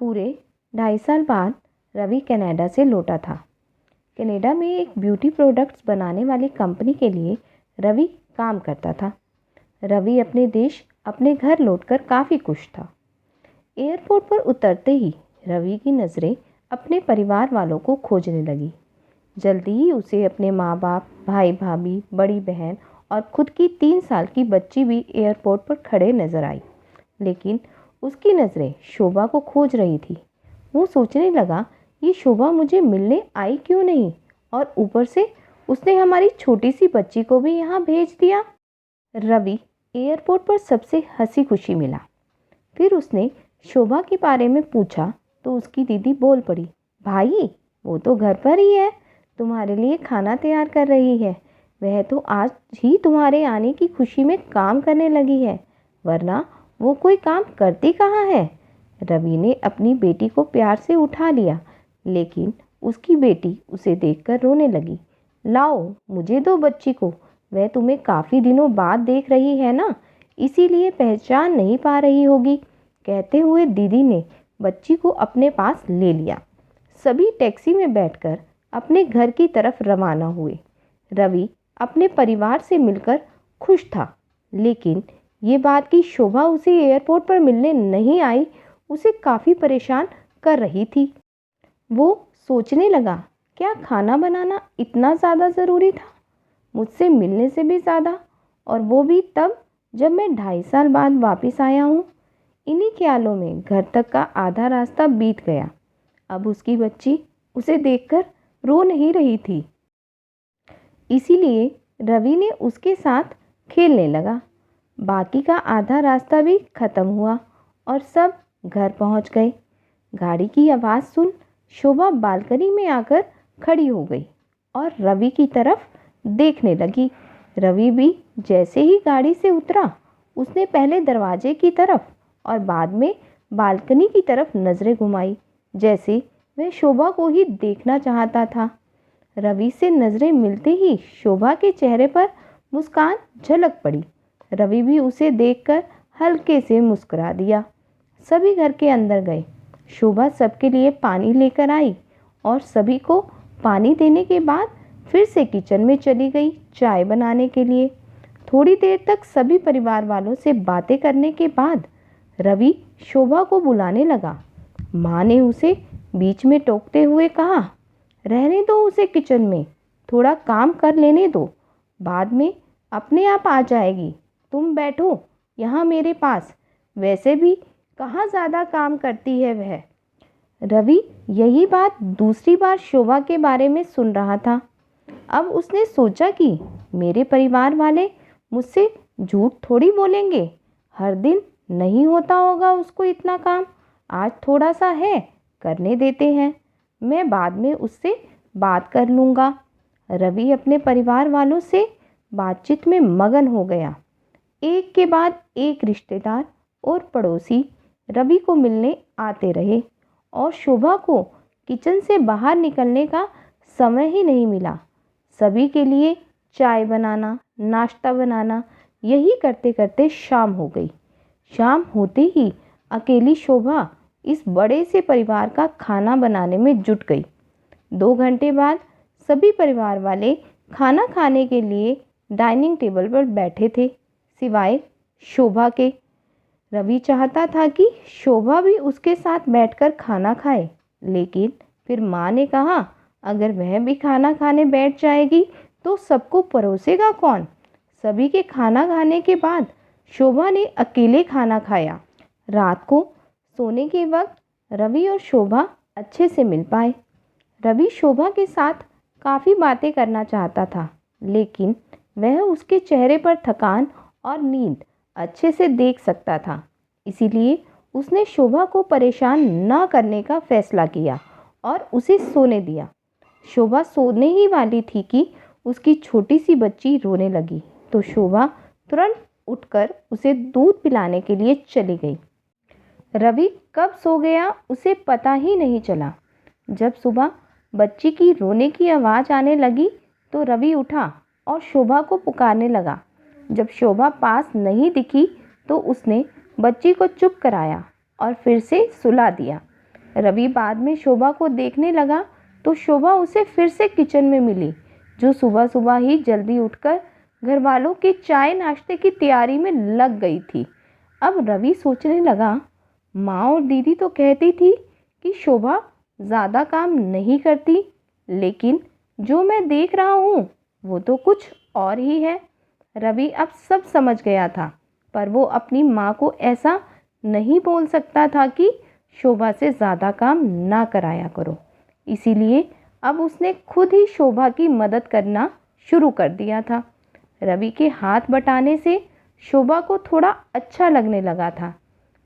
पूरे 2.5 साल बाद रवि कनाडा से लौटा था। कनाडा में एक ब्यूटी प्रोडक्ट्स बनाने वाली कंपनी के लिए रवि काम करता था। रवि अपने देश अपने घर लौटकर काफ़ी खुश था। एयरपोर्ट पर उतरते ही रवि की नज़रें अपने परिवार वालों को खोजने लगी। जल्दी ही उसे अपने माँ बाप, भाई भाभी, बड़ी बहन और खुद की 3 साल की बच्ची भी एयरपोर्ट पर खड़े नजर आई। लेकिन उसकी नज़रें शोभा को खोज रही थी। वो सोचने लगा, ये शोभा मुझे मिलने आई क्यों नहीं, और ऊपर से उसने हमारी छोटी सी बच्ची को भी यहाँ भेज दिया। रवि एयरपोर्ट पर सबसे हंसी खुशी मिला। फिर उसने शोभा के बारे में पूछा तो उसकी दीदी बोल पड़ी, भाई वो तो घर पर ही है, तुम्हारे लिए खाना तैयार कर रही है। वह तो आज ही तुम्हारे आने की खुशी में काम करने लगी है, वरना वो कोई काम करती कहाँ है। रवि ने अपनी बेटी को प्यार से उठा लिया, लेकिन उसकी बेटी उसे देखकर रोने लगी। लाओ मुझे दो बच्ची को, वह तुम्हें काफ़ी दिनों बाद देख रही है ना, इसीलिए पहचान नहीं पा रही होगी। कहते हुए दीदी ने बच्ची को अपने पास ले लिया। सभी टैक्सी में बैठकर अपने घर की तरफ रवाना हुए। रवि अपने परिवार से मिलकर खुश था, लेकिन ये बात कि शोभा उसे एयरपोर्ट पर मिलने नहीं आई उसे काफ़ी परेशान कर रही थी। वो सोचने लगा, क्या खाना बनाना इतना ज़्यादा ज़रूरी था, मुझसे मिलने से भी ज़्यादा, और वो भी तब जब मैं 2.5 साल बाद वापस आया हूँ। इन्हीं ख्यालों में घर तक का आधा रास्ता बीत गया। अब उसकी बच्ची उसे देखकर रो नहीं रही थी, इसीलिए रवि ने उसके साथ खेलने लगा। बाकी का आधा रास्ता भी खत्म हुआ और सब घर पहुंच गए। गाड़ी की आवाज़ सुन शोभा बालकनी में आकर खड़ी हो गई और रवि की तरफ देखने लगी। रवि भी जैसे ही गाड़ी से उतरा, उसने पहले दरवाजे की तरफ और बाद में बालकनी की तरफ नज़रें घुमाई, जैसे वह शोभा को ही देखना चाहता था। रवि से नज़रें मिलते ही शोभा के चेहरे पर मुस्कान झलक पड़ी। रवि भी उसे देखकर हल्के से मुस्कुरा दिया। सभी घर के अंदर गए। शोभा सबके लिए पानी लेकर आई और सभी को पानी देने के बाद फिर से किचन में चली गई चाय बनाने के लिए। थोड़ी देर तक सभी परिवार वालों से बातें करने के बाद रवि शोभा को बुलाने लगा। माँ ने उसे बीच में टोकते हुए कहा, रहने दो उसे किचन में, थोड़ा काम कर लेने दो, बाद में अपने आप आ जाएगी। तुम बैठो यहाँ मेरे पास, वैसे भी कहाँ ज़्यादा काम करती है वह। रवि यही बात दूसरी बार शोभा के बारे में सुन रहा था। अब उसने सोचा कि मेरे परिवार वाले मुझसे झूठ थोड़ी बोलेंगे, हर दिन नहीं होता होगा उसको इतना काम, आज थोड़ा सा है, करने देते हैं, मैं बाद में उससे बात कर लूँगा। रवि अपने परिवार वालों से बातचीत में मगन हो गया। एक के बाद एक रिश्तेदार और पड़ोसी रवि को मिलने आते रहे और शोभा को किचन से बाहर निकलने का समय ही नहीं मिला। सभी के लिए चाय बनाना, नाश्ता बनाना, यही करते करते शाम हो गई। शाम होते ही अकेली शोभा इस बड़े से परिवार का खाना बनाने में जुट गई। 2 घंटे बाद सभी परिवार वाले खाना खाने के लिए डाइनिंग टेबल पर बैठे थे, सिवाय शोभा के। रवि चाहता था कि शोभा भी उसके साथ बैठकर खाना खाए, लेकिन फिर माँ ने कहा, अगर वह भी खाना खाने बैठ जाएगी तो सबको परोसेगा कौन। सभी के खाना खाने के बाद शोभा ने अकेले खाना खाया। रात को सोने के वक्त रवि और शोभा अच्छे से मिल पाए। रवि शोभा के साथ काफ़ी बातें करना चाहता था, लेकिन वह उसके चेहरे पर थकान और नींद अच्छे से देख सकता था, इसीलिए उसने शोभा को परेशान न करने का फैसला किया और उसे सोने दिया। शोभा सोने ही वाली थी कि उसकी छोटी सी बच्ची रोने लगी, तो शोभा तुरंत उठकर उसे दूध पिलाने के लिए चली गई। रवि कब सो गया उसे पता ही नहीं चला। जब सुबह बच्ची की रोने की आवाज़ आने लगी तो रवि उठा और शोभा को पुकारने लगा। जब शोभा पास नहीं दिखी तो उसने बच्ची को चुप कराया और फिर से सुला दिया। रवि बाद में शोभा को देखने लगा तो शोभा उसे फिर से किचन में मिली, जो सुबह सुबह ही जल्दी उठकर घर वालों के चाय नाश्ते की तैयारी में लग गई थी। अब रवि सोचने लगा, माँ और दीदी तो कहती थी कि शोभा ज़्यादा काम नहीं करती, लेकिन जो मैं देख रहा हूँ वो तो कुछ और ही है। रवि अब सब समझ गया था, पर वो अपनी माँ को ऐसा नहीं बोल सकता था कि शोभा से ज़्यादा काम ना कराया करो। इसीलिए अब उसने खुद ही शोभा की मदद करना शुरू कर दिया था। रवि के हाथ बटाने से शोभा को थोड़ा अच्छा लगने लगा था।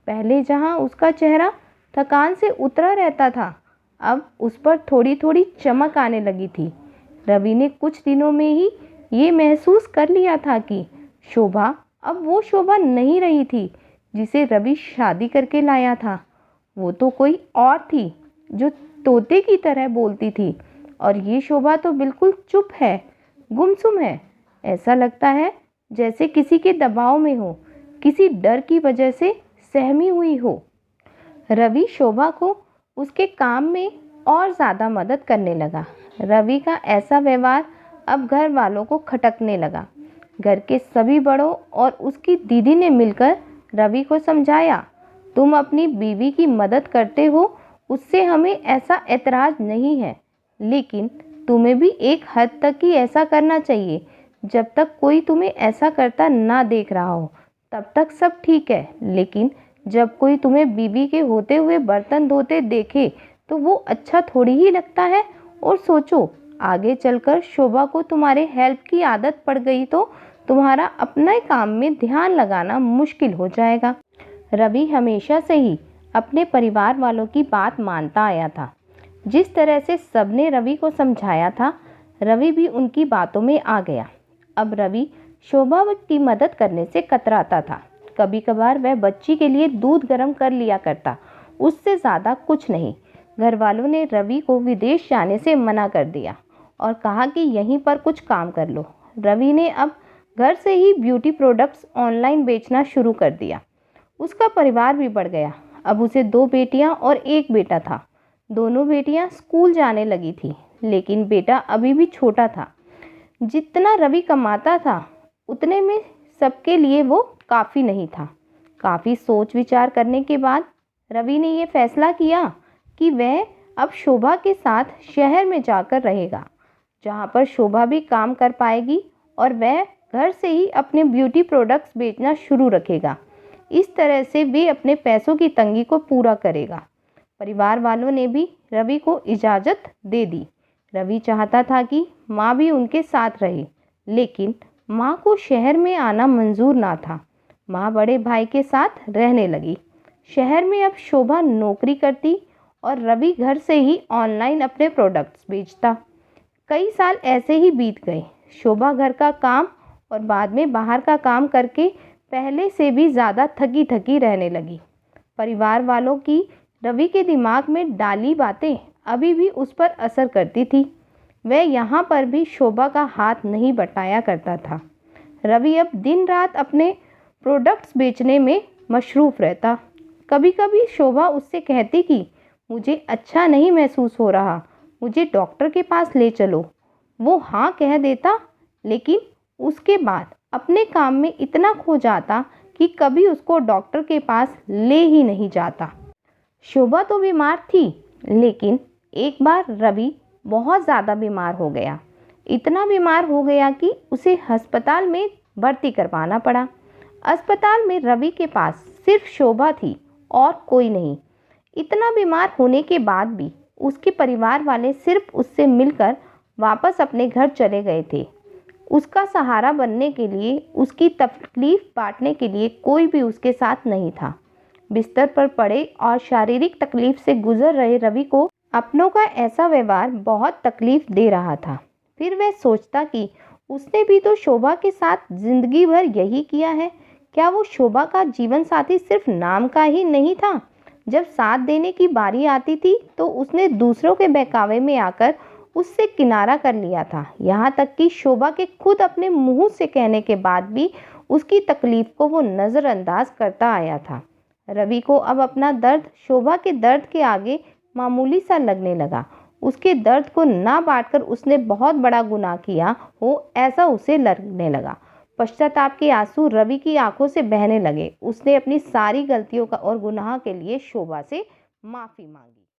पहले जहाँ उसका चेहरा थकान से उतरा रहता था, अब उस पर थोड़ी थोड़ी चमक आने लगी थी। रवि ने कुछ दिनों में ही ये महसूस कर लिया था कि शोभा अब वो शोभा नहीं रही थी जिसे रवि शादी करके लाया था। वो तो कोई और थी, जो तोते की तरह बोलती थी, और ये शोभा तो बिल्कुल चुप है, गुमसुम है। ऐसा लगता है जैसे किसी के दबाव में हो, किसी डर की वजह से सहमी हुई हो। रवि शोभा को उसके काम में और ज़्यादा मदद करने लगा। रवि का ऐसा व्यवहार अब घर वालों को खटकने लगा। घर के सभी बड़ों और उसकी दीदी ने मिलकर रवि को समझाया, तुम अपनी बीवी की मदद करते हो, उससे हमें ऐसा ऐतराज़ नहीं है, लेकिन तुम्हें भी एक हद तक ही ऐसा करना चाहिए। जब तक कोई तुम्हें ऐसा करता ना देख रहा हो तब तक सब ठीक है, लेकिन जब कोई तुम्हें बीवी के होते हुए बर्तन धोते देखे तो वो अच्छा थोड़ी ही लगता है। और सोचो, आगे चलकर शोभा को तुम्हारे हेल्प की आदत पड़ गई तो तुम्हारा अपने काम में ध्यान लगाना मुश्किल हो जाएगा। रवि हमेशा से ही अपने परिवार वालों की बात मानता आया था। जिस तरह से सबने रवि को समझाया था, रवि भी उनकी बातों में आ गया। अब रवि शोभा की मदद करने से कतराता था। कभी कभार वह बच्ची के लिए दूध गर्म कर लिया करता, उससे ज़्यादा कुछ नहीं। घर वालों ने रवि को विदेश जाने से मना कर दिया और कहा कि यहीं पर कुछ काम कर लो। रवि ने अब घर से ही ब्यूटी प्रोडक्ट्स ऑनलाइन बेचना शुरू कर दिया। उसका परिवार भी बढ़ गया। अब उसे 2 बेटियां और 1 बेटा था। दोनों बेटियां स्कूल जाने लगी थी, लेकिन बेटा अभी भी छोटा था। जितना रवि कमाता था उतने में सबके लिए वो काफ़ी नहीं था। काफ़ी सोच विचार करने के बाद रवि ने ये फैसला किया कि वह अब शोभा के साथ शहर में जाकर रहेगा, जहाँ पर शोभा भी काम कर पाएगी और वह घर से ही अपने ब्यूटी प्रोडक्ट्स बेचना शुरू रखेगा। इस तरह से वे अपने पैसों की तंगी को पूरा करेगा। परिवार वालों ने भी रवि को इजाज़त दे दी। रवि चाहता था कि माँ भी उनके साथ रहे, लेकिन माँ को शहर में आना मंजूर ना था। माँ बड़े भाई के साथ रहने लगी। शहर में अब शोभा नौकरी करती और रवि घर से ही ऑनलाइन अपने प्रोडक्ट्स बेचता। कई साल ऐसे ही बीत गए। शोभा घर का काम और बाद में बाहर का काम करके पहले से भी ज़्यादा थकी थकी रहने लगी। परिवार वालों की रवि के दिमाग में डाली बातें अभी भी उस पर असर करती थी। वह यहाँ पर भी शोभा का हाथ नहीं बटाया करता था। रवि अब दिन रात अपने प्रोडक्ट्स बेचने में मशरूफ़ रहता। कभी कभी शोभा उससे कहती कि मुझे अच्छा नहीं महसूस हो रहा, मुझे डॉक्टर के पास ले चलो। वो हाँ कह देता, लेकिन उसके बाद अपने काम में इतना खो जाता कि कभी उसको डॉक्टर के पास ले ही नहीं जाता। शोभा तो बीमार थी, लेकिन एक बार रवि बहुत ज़्यादा बीमार हो गया। इतना बीमार हो गया कि उसे अस्पताल में भर्ती करवाना पड़ा। अस्पताल में रवि के पास सिर्फ शोभा थी और कोई नहीं। इतना बीमार होने के बाद भी उसके परिवार वाले सिर्फ उससे मिलकर वापस अपने घर चले गए थे। उसका सहारा बनने के लिए, उसकी तकलीफ़ बांटने के लिए कोई भी उसके साथ नहीं था। बिस्तर पर पड़े और शारीरिक तकलीफ से गुजर रहे रवि को अपनों का ऐसा व्यवहार बहुत तकलीफ दे रहा था। फिर वह सोचता कि उसने भी तो शोभा के साथ जिंदगी भर यही किया है। क्या वो शोभा का जीवन साथी सिर्फ नाम का ही नहीं था? जब साथ देने की बारी आती थी तो उसने दूसरों के बहकावे में आकर उससे किनारा कर लिया था। यहाँ तक कि शोभा के खुद अपने मुंह से कहने के बाद भी उसकी तकलीफ को वो नज़रअंदाज करता आया था। रवि को अब अपना दर्द शोभा के दर्द के आगे मामूली सा लगने लगा। उसके दर्द को ना बांटकर उसने बहुत बड़ा गुनाह किया हो ऐसा उसे लगने लगा। पश्चाताप के आंसू रवि की आंखों से बहने लगे। उसने अपनी सारी गलतियों का और गुनाह के लिए शोभा से माफी मांगी।